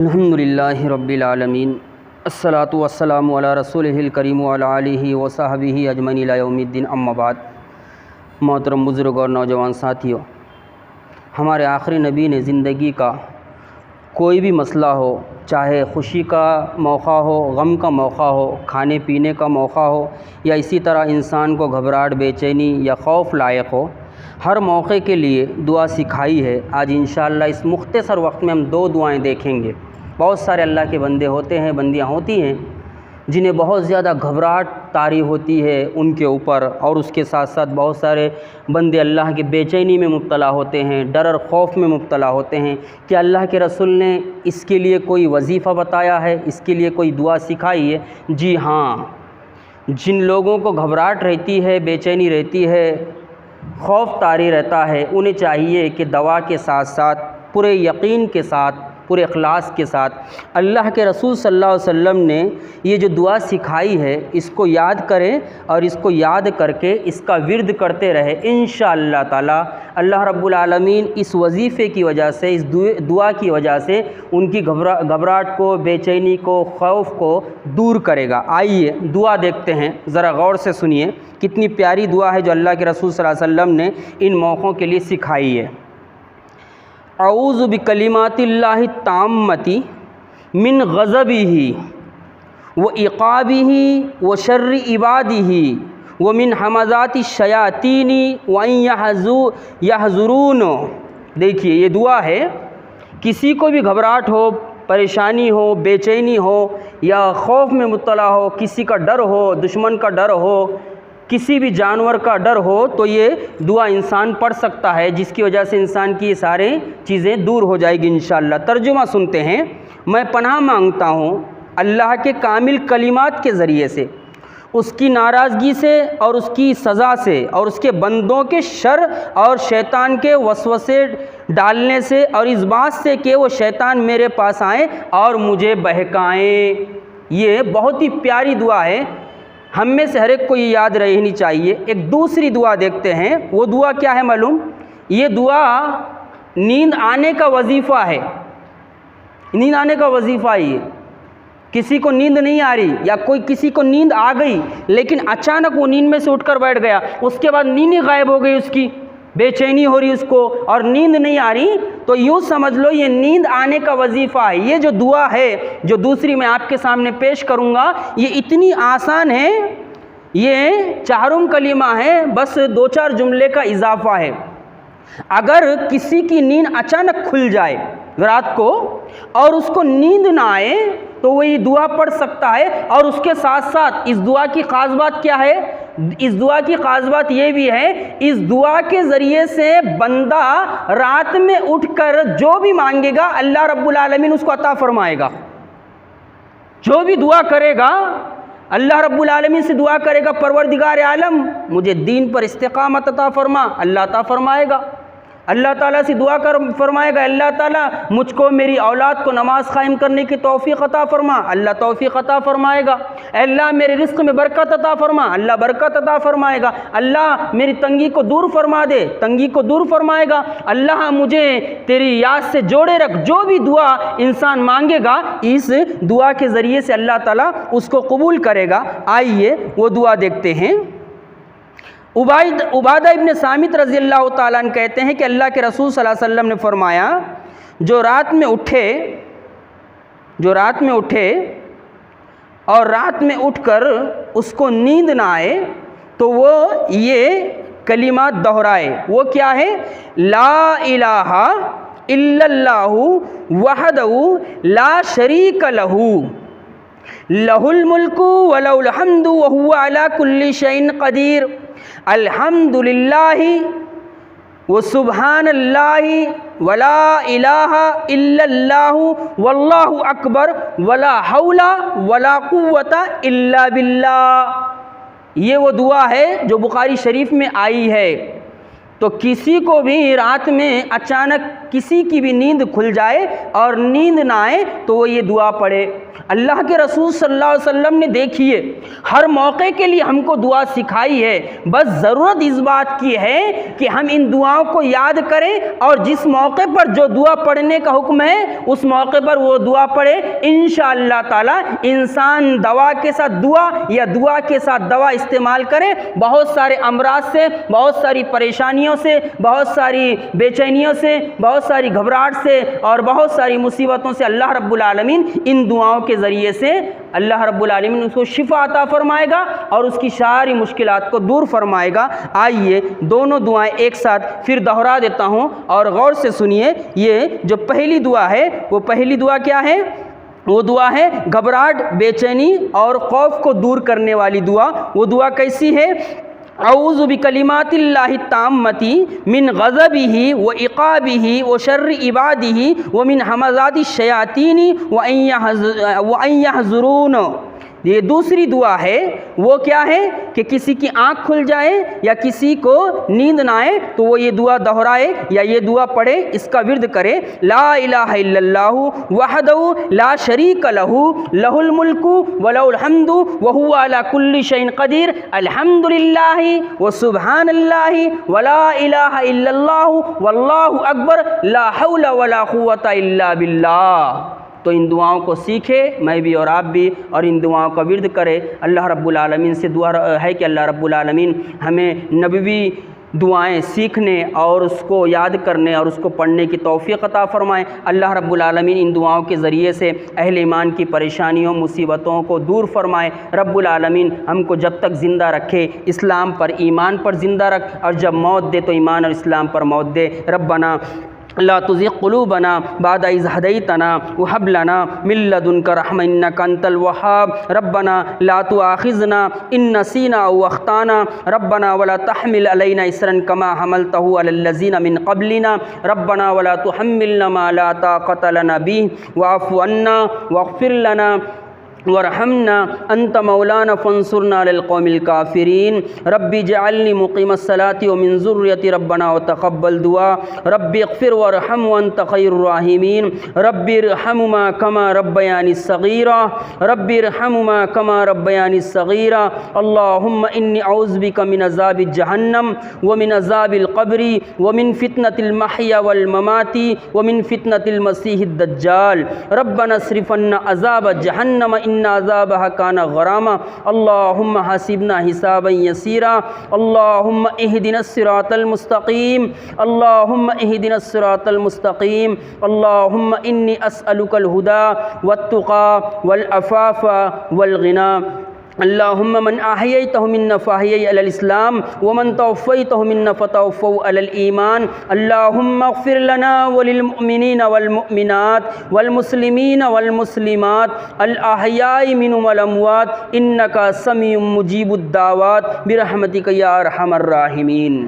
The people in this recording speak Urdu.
الحمدللہ رب العالمین الصلاۃ والسلام علی رسولہ الکریم وعلی آلہ وصحبہ اجمعین الی یوم الدین، اما بعد۔ محترم بزرگ اور نوجوان ساتھیوں، ہمارے آخری نبی نے زندگی کا کوئی بھی مسئلہ ہو، چاہے خوشی کا موقع ہو، غم کا موقع ہو، کھانے پینے کا موقع ہو، یا اسی طرح انسان کو گھبراہٹ، بے چینی یا خوف لائق ہو، ہر موقع کے لیے دعا سکھائی ہے۔ آج انشاءاللہ اس مختصر وقت میں ہم دو دعائیں دیکھیں گے۔ بہت سارے اللہ کے بندے ہوتے ہیں، بندیاں ہوتی ہیں جنہیں بہت زیادہ گھبراہٹ طاری ہوتی ہے ان کے اوپر، اور اس کے ساتھ ساتھ بہت سارے بندے اللہ کے بے چینی میں مبتلا ہوتے ہیں، ڈر اور خوف میں مبتلا ہوتے ہیں۔ کہ اللہ کے رسول نے اس کے لیے کوئی وظیفہ بتایا ہے، اس کے لیے کوئی دعا سکھائی ہے؟ جی ہاں، جن لوگوں کو گھبراہٹ رہتی ہے، بے چینی رہتی ہے، خوف طاری رہتا ہے، انہیں چاہیے کہ دوا کے ساتھ ساتھ پورے یقین کے ساتھ، پورے اخلاص کے ساتھ اللہ کے رسول صلی اللہ علیہ وسلم نے یہ جو دعا سکھائی ہے اس کو یاد کریں، اور اس کو یاد کر کے اس کا ورد کرتے رہے۔ انشاءاللہ تعالی اللہ رب العالمین اس وظیفے کی وجہ سے، اس دعا کی وجہ سے ان کی گھبراہٹ کو، بے چینی کو، خوف کو دور کرے گا۔ آئیے دعا دیکھتے ہیں، ذرا غور سے سنیے، کتنی پیاری دعا ہے جو اللہ کے رسول صلی اللہ علیہ وسلم نے ان موقعوں کے لیے سکھائی ہے۔ اعوذ بکلمات اللہ التامۃ من غضبہ وعقابہ وشر عبادہ ومن ہمزات الشیاطین وان یحضرون۔ دیکھیے یہ دعا ہے، کسی کو بھی گھبراہٹ ہو، پریشانی ہو، بے چینی ہو، یا خوف میں مبتلا ہو، کسی کا ڈر ہو، دشمن کا ڈر ہو، کسی بھی جانور کا ڈر ہو، تو یہ دعا انسان پڑھ سکتا ہے، جس کی وجہ سے انسان کی یہ سارے چیزیں دور ہو جائے گی انشاءاللہ۔ ترجمہ سنتے ہیں۔ میں پناہ مانگتا ہوں اللہ کے کامل کلمات کے ذریعے سے، اس کی ناراضگی سے اور اس کی سزا سے، اور اس کے بندوں کے شر اور شیطان کے وسوسے ڈالنے سے، اور اس بات سے کہ وہ شیطان میرے پاس آئیں اور مجھے بہکائیں۔ یہ بہت ہی پیاری دعا ہے، ہم میں سے ہر ایک کو یہ یاد رہنی چاہیے۔ ایک دوسری دعا دیکھتے ہیں، وہ دعا کیا ہے معلوم؟ یہ دعا نیند آنے کا وظیفہ ہے۔ نیند آنے کا وظیفہ ہی ہے۔ کسی کو نیند نہیں آ رہی، یا کسی کو نیند آ گئی لیکن اچانک وہ نیند میں سے اٹھ کر بیٹھ گیا، اس کے بعد نیند ہی غائب ہو گئی، اس کی بے چینی ہو رہی اس کو، اور نیند نہیں آ رہی، تو یوں سمجھ لو یہ نیند آنے کا وظیفہ ہے۔ یہ جو دعا ہے جو دوسری میں آپ کے سامنے پیش کروں گا، یہ اتنی آسان ہے، یہ چاروں کلمہ ہے، بس دو چار جملے کا اضافہ ہے۔ اگر کسی کی نیند اچانک کھل جائے رات کو اور اس کو نیند نہ آئے تو وہ یہ دعا پڑھ سکتا ہے، اور اس کے ساتھ ساتھ اس دعا کی خاص بات کیا ہے؟ اس دعا کی خاص بات یہ بھی ہے، اس دعا کے ذریعے سے بندہ رات میں اٹھ کر جو بھی مانگے گا اللہ رب العالمین اس کو عطا فرمائے گا۔ جو بھی دعا کرے گا اللہ رب العالمین سے دعا کرے گا، پروردگار عالم مجھے دین پر استقامت عطا فرما، اللہ عطا فرمائے گا۔ اللہ تعالیٰ سے دعا فرمائے گا، اللہ تعالیٰ مجھ کو میری اولاد کو نماز قائم کرنے کی توفیق عطا فرما، اللہ توفیق عطا فرمائے گا۔ اے اللہ میرے رزق میں برکت عطا فرما، اللہ برکت عطا فرمائے گا۔ اللہ میری تنگی کو دور فرما دے، تنگی کو دور فرمائے گا۔ اللہ مجھے تیری یاد سے جوڑے رکھ۔ جو بھی دعا انسان مانگے گا اس دعا کے ذریعے سے اللہ تعالیٰ اس کو قبول کرے گا۔ آئیے وہ دعا دیکھتے ہیں۔ عبادہ ابن صامت رضی اللہ تعالیٰ عنہ کہتے ہیں کہ اللہ کے رسول صلی اللہ علیہ وسلم نے فرمایا، جو رات میں اٹھے اور رات میں اٹھ کر اس کو نیند نہ آئے تو وہ یہ کلمات دہرائے۔ وہ کیا ہے؟ لا الہ الا اللہ وحدہ لا شریک لہ، لہ الملک ولہ الحمد وہو علی کل شیء قدیر، الحمد للہ وسبحان اللہ ولا الہ الا اللہ واللہ اکبر ولا حول ولا قوت الا باللہ۔ یہ وہ دعا ہے جو بخاری شریف میں آئی ہے۔ تو کسی کو بھی رات میں اچانک کسی کی بھی نیند کھل جائے اور نیند نہ آئے تو وہ یہ دعا پڑھے۔ اللہ کے رسول صلی اللہ علیہ وسلم نے دیکھیے ہر موقع کے لیے ہم کو دعا سکھائی ہے، بس ضرورت اس بات کی ہے کہ ہم ان دعاؤں کو یاد کریں اور جس موقع پر جو دعا پڑھنے کا حکم ہے اس موقع پر وہ دعا پڑھے۔ انشاءاللہ تعالی انسان دوا کے ساتھ دعا یا دعا کے ساتھ دوا استعمال کرے، بہت سارے امراض سے، بہت ساری پریشانیوں سے، بہت ساری بے چینیوں سے، بہت ساری گھبراہٹ سے اور بہت ساری مصیبتوں سے اللہ رب العالمین ان دعاؤں کے ذریعے سے اللہ رب العالمین اس کو شفا عطا فرمائے گا اور اس کی ساری مشکلات کو دور فرمائے گا۔ آئیے دونوں دعائیں ایک ساتھ پھر دہرا دیتا ہوں اور غور سے سنیے۔ یہ جو پہلی دعا ہے وہ پہلی دعا کیا ہے؟ وہ دعا ہے گھبراہٹ، بے چینی اور خوف کو دور کرنے والی دعا۔ وہ دعا کیسی ہے؟ اعوذ بکلمات اللہ التامۃ من غضبہ وعقابہ وشر عبادہ ومن ہمزات الشیاطین وان یحضرون۔ یہ دوسری دعا ہے، وہ کیا ہے کہ کسی کی آنکھ کھل جائے یا کسی کو نیند نہ آئے تو وہ یہ دعا دہرائے یا یہ دعا پڑھے، اس کا ورد کرے۔ لا الہ الا اللہ وحدہ لا شریک لہ لہ الملک ولہ الحمد وہو علی کل شیء قدیر الحمد للہ وسبحان اللہ ولا الہ الا اللہ واللہ اکبر لا حول ولا قوۃ الا باللہ۔ تو ان دعاؤں کو سیکھے، میں بھی اور آپ بھی، اور ان دعاؤں کا ورد کرے۔ اللہ رب العالمین سے دعا ہے کہ اللہ رب العالمین ہمیں نبوی دعائیں سیکھنے اور اس کو یاد کرنے اور اس کو پڑھنے کی توفیق عطا فرمائیں۔ اللہ رب العالمین ان دعاؤں کے ذریعے سے اہل ایمان کی پریشانیوں مصیبتوں کو دور فرمائے۔ رب العالمین ہم کو جب تک زندہ رکھے اسلام پر ایمان پر زندہ رکھ، اور جب موت دے تو ایمان اور اسلام پر موت دے۔ ربنا لا تزغ قلوبنا بعد إذ هديتنا وهب لنا من لدنك رحمة إنك أنت الوهاب ربنا لا تؤاخذنا إن نسينا أو أخطأنا ربنا ولا تحمل علينا إصرا كما حملته على الذين من قبلنا ربنا ولا تحملنا ما لا طاقة لنا به واعف عنا واغفر لنا وارحمنا انت مولانا فانصرنا على القوم الكافرين رب اجعلني مقيم الصلاة ومن ذريتي ربنا وتقبل دعاء رب اغفر وارحم وانت خير الراحمين رب ارحمهما كما ربياني صغيرا رب ارحمهما كما ربياني صغيرا اللهم اني اعوذ بك من عذاب جهنم ومن عذاب القبر ومن فتنة المحيا والممات ومن فتنة المسيح الدجال ربنا اصرف عنا عذاب جهنم ان عذابها كان غراما اللهم حاسبنا حسابا يسيرا اللهم اهدنا الصراط المستقيم اللهم اهدنا الصراط المستقيم اللهم اني اسالك الهدى والتقى والعفاف والغنى اللهم من احييته منا فاحيه على الاسلام ومن توفيته منا فتوفوا على الايمان اللهم اغفر لنا وللمؤمنين والمؤمنات والمسلمين والمسلمات الاحياء منهم والاموات انك سميع مجيب الدعوات برحمتك يا ارحم الراحمين۔